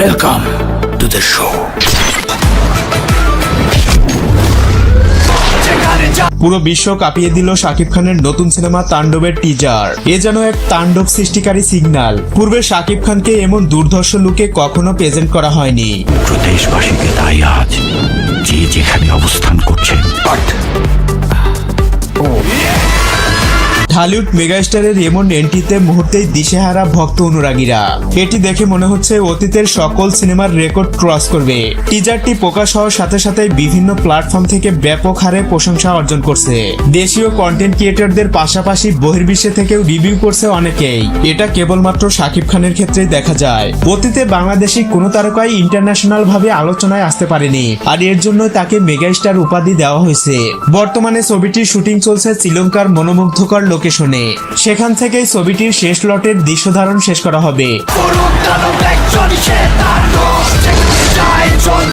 Welcome to the show. পুরো বিশ্ব কাঁপিয়ে দিল শাকিব খানের নতুন সিনেমা তাণ্ডবের টিজার। এ যেন এক তাণ্ডব সৃষ্টিকারী সিগন্যাল। পূর্বে শাকিব খানকে এমন দুর্ধর্ষ লুকে কখনো প্রেজেন্ট করা হয়নি। দেশবাসীকে তাই আজ যে যেখানে অবস্থান করছেন ঢালিউড মেগাস্টারের এমন এন্ট্রিতে মুহূর্তেই দিশেহারা ভক্ত অনুরাগীরা। এটি দেখে মনে হচ্ছে অতীতের সকল সিনেমার রেকর্ড ক্রস করবে। টিজারটি প্রকাশ হওয়ার সাথে সাথে বিভিন্ন প্ল্যাটফর্ম থেকে ব্যাপক হারে প্রশংসা অর্জন করছে। দেশীয় কন্টেন্ট ক্রিয়েটরদের পাশাপাশি বহির্বিশ্বে থেকেও রিভিউ করছে অনেকেই। এটা কেবলমাত্র শাকিব খানের ক্ষেত্রেই দেখা যায়। অতীতে বাংলাদেশি কোনো তারকাই ইন্টারন্যাশনাল ভাবে আলোচনায় আসতে পারেনি, আর এর জন্য তাকে মেগাস্টার উপাধি দেওয়া হয়েছে। বর্তমানে ছবিটির শুটিং চলছে শ্রীলঙ্কার মনোমুগ্ধকর লোকেশনে। সেখান থেকেই ছবিটির শেষ লটের দৃশ্য ধারণ শেষ করা হবে।